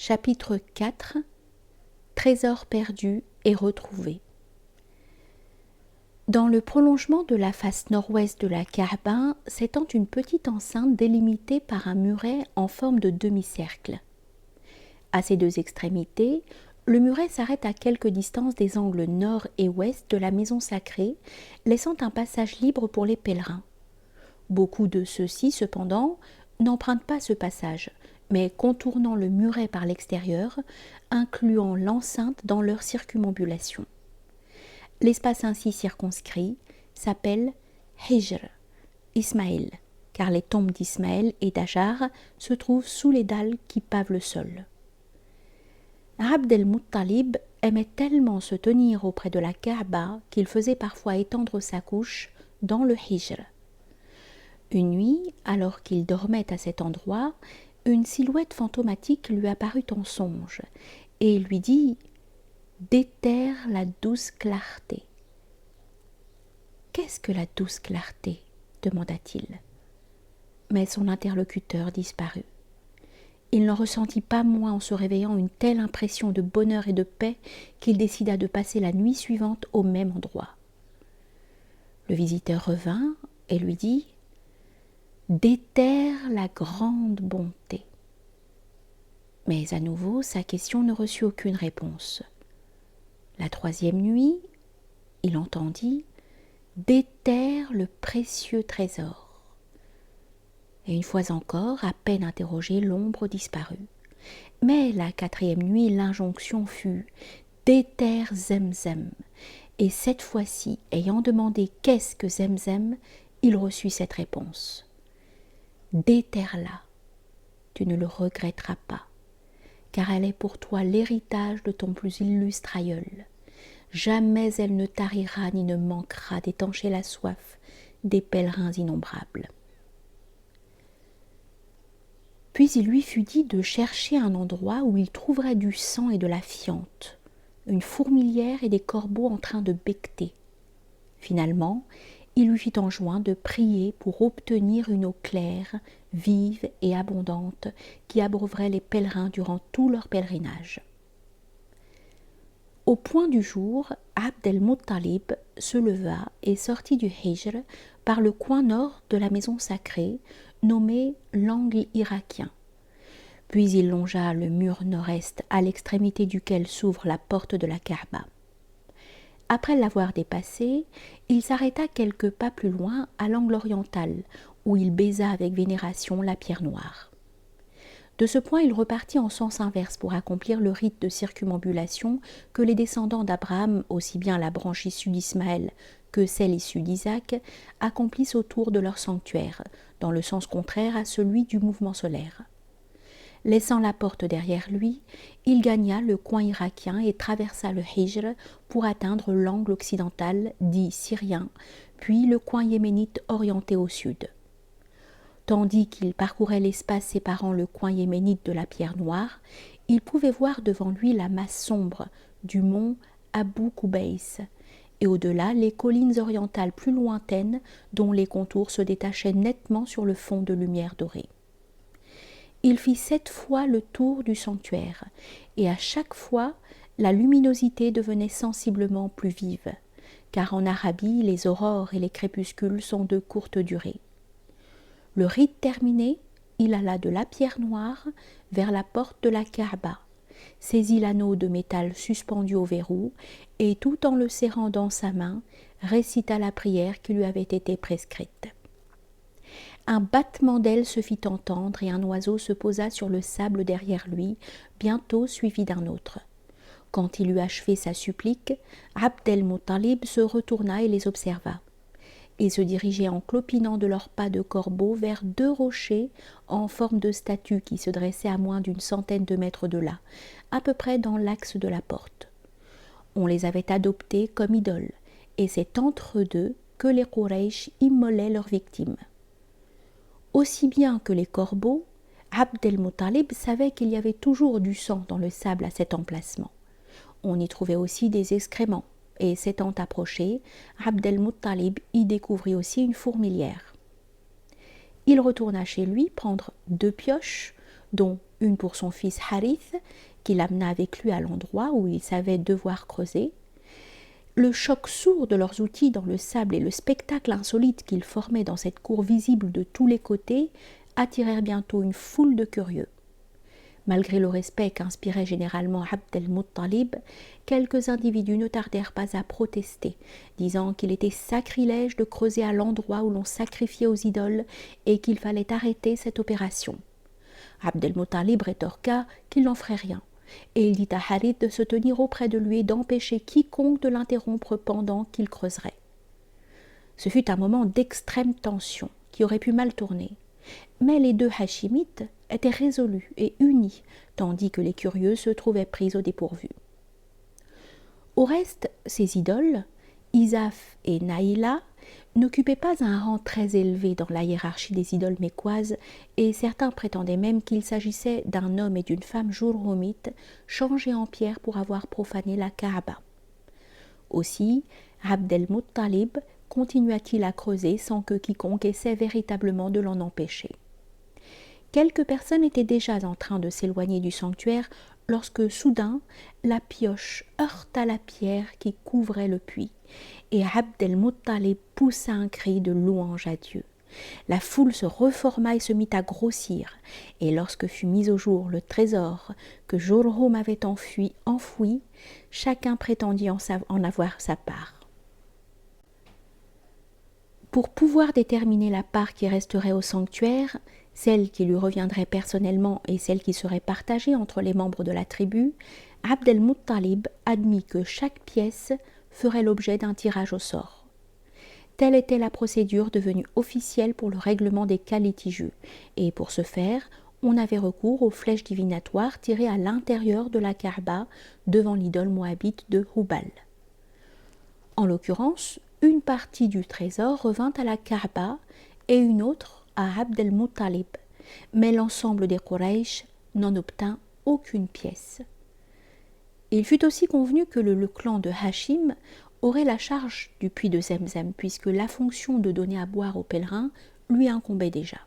Chapitre 4 Trésor perdu et retrouvé. Dans le prolongement de la face nord-ouest de la Kaaba s'étend une petite enceinte délimitée par un muret en forme de demi-cercle. À ses deux extrémités, le muret s'arrête à quelque distance des angles nord et ouest de la maison sacrée, laissant un passage libre pour les pèlerins. Beaucoup de ceux-ci, cependant, n'empruntent pas ce passage, mais contournant le muret par l'extérieur, incluant l'enceinte dans leur circumambulation. L'espace ainsi circonscrit s'appelle Hijr, Ismaël, car les tombes d'Ismaël et d'Hajar se trouvent sous les dalles qui pavent le sol. Abd el-Muttalib aimait tellement se tenir auprès de la Kaaba qu'il faisait parfois étendre sa couche dans le Hijr. Une nuit, alors qu'il dormait à cet endroit, une silhouette fantomatique lui apparut en songe et lui dit « Déterre la douce clarté ». « Qu'est-ce que la douce clarté ?» demanda-t-il. Mais son interlocuteur disparut. Il n'en ressentit pas moins en se réveillant une telle impression de bonheur et de paix qu'il décida de passer la nuit suivante au même endroit. Le visiteur revint et lui dit « Déterre la grande bonté ». Mais à nouveau, sa question ne reçut aucune réponse. La troisième nuit, il entendit « Déterre le précieux trésor ». Et une fois encore, à peine interrogé, l'ombre disparut. Mais la quatrième nuit, l'injonction fut « Déterre Zemzem ». Et cette fois-ci, ayant demandé « Qu'est-ce que Zemzem ?» il reçut cette réponse « Déterre-la, tu ne le regretteras pas, car elle est pour toi l'héritage de ton plus illustre aïeul. Jamais elle ne tarira ni ne manquera d'étancher la soif des pèlerins innombrables. » Puis il lui fut dit de chercher un endroit où il trouverait du sang et de la fiente, une fourmilière et des corbeaux en train de becqueter. Finalement, il lui fit enjoint de prier pour obtenir une eau claire, vive et abondante qui abreuverait les pèlerins durant tout leur pèlerinage. Au point du jour, Abd el-Muttalib se leva et sortit du Hijr par le coin nord de la maison sacrée, nommé l'angle irakien. Puis il longea le mur nord-est à l'extrémité duquel s'ouvre la porte de la Kaaba. Après l'avoir dépassé, il s'arrêta quelques pas plus loin à l'angle oriental, où il baisa avec vénération la pierre noire. De ce point, il repartit en sens inverse pour accomplir le rite de circumambulation que les descendants d'Abraham, aussi bien la branche issue d'Ismaël que celle issue d'Isaac, accomplissent autour de leur sanctuaire, dans le sens contraire à celui du mouvement solaire. Laissant la porte derrière lui, il gagna le coin irakien et traversa le Hijr pour atteindre l'angle occidental, dit syrien, puis le coin yéménite orienté au sud. Tandis qu'il parcourait l'espace séparant le coin yéménite de la pierre noire, il pouvait voir devant lui la masse sombre du mont Abou Koubeis, et au-delà les collines orientales plus lointaines dont les contours se détachaient nettement sur le fond de lumière dorée. Il fit 7 fois le tour du sanctuaire, et à chaque fois, la luminosité devenait sensiblement plus vive, car en Arabie, les aurores et les crépuscules sont de courte durée. Le rite terminé, il alla de la pierre noire vers la porte de la Kaaba, saisit l'anneau de métal suspendu au verrou, et tout en le serrant dans sa main, récita la prière qui lui avait été prescrite. Un battement d'ailes se fit entendre et un oiseau se posa sur le sable derrière lui, bientôt suivi d'un autre. Quand il eut achevé sa supplique, Abd el-Muttalib se retourna et les observa. Ils se dirigeaient en clopinant de leurs pas de corbeaux vers 2 rochers en forme de statues qui se dressaient à moins d'une centaine de mètres de là, à peu près dans l'axe de la porte. On les avait adoptés comme idoles, et c'est entre eux deux que les Quraysh immolaient leurs victimes. Aussi bien que les corbeaux, Abd el-Muttalib savait qu'il y avait toujours du sang dans le sable à cet emplacement. On y trouvait aussi des excréments, et s'étant approché, Abd el-Muttalib y découvrit aussi une fourmilière. Il retourna chez lui prendre 2 pioches, dont une pour son fils Harith, qu'il amena avec lui à l'endroit où il savait devoir creuser. Le choc sourd de leurs outils dans le sable et le spectacle insolite qu'ils formaient dans cette cour visible de tous les côtés attirèrent bientôt une foule de curieux. Malgré le respect qu'inspirait généralement Abd el-Muttalib, quelques individus ne tardèrent pas à protester, disant qu'il était sacrilège de creuser à l'endroit où l'on sacrifiait aux idoles et qu'il fallait arrêter cette opération. Abd el-Muttalib rétorqua qu'il n'en ferait rien, et il dit à Harith de se tenir auprès de lui et d'empêcher quiconque de l'interrompre pendant qu'il creuserait. Ce fut un moment d'extrême tension qui aurait pu mal tourner, mais les deux Hachimites étaient résolus et unis, tandis que les curieux se trouvaient pris au dépourvu. Au reste, ces idoles, Isaf et Naïla, n'occupaient pas un rang très élevé dans la hiérarchie des idoles mécoises, et certains prétendaient même qu'il s'agissait d'un homme et d'une femme jurhumites changés en pierre pour avoir profané la Kaaba. Aussi, Abd el-Muttalib continua-t-il à creuser sans que quiconque essaie véritablement de l'en empêcher. Quelques personnes étaient déjà en train de s'éloigner du sanctuaire lorsque soudain la pioche heurta la pierre qui couvrait le puits et Abd el-Muttalib poussa un cri de louange à Dieu. La foule se reforma et se mit à grossir, et lorsque fut mis au jour le trésor que Jurhum avait enfoui, chacun prétendit en avoir sa part. Pour pouvoir déterminer la part qui resterait au sanctuaire, celle qui lui reviendrait personnellement et celle qui serait partagée entre les membres de la tribu, Abd el-Muttalib admit que chaque pièce ferait l'objet d'un tirage au sort. Telle était la procédure devenue officielle pour le règlement des cas litigieux, et pour ce faire, on avait recours aux flèches divinatoires tirées à l'intérieur de la Kaaba devant l'idole moabite de Hubal. En l'occurrence, une partie du trésor revint à la Kaaba et une autre à Abd el-Muttalib, mais l'ensemble des Quraysh n'en obtint aucune pièce. Il fut aussi convenu que le clan de Hachim aurait la charge du puits de Zemzem, puisque la fonction de donner à boire aux pèlerins lui incombait déjà.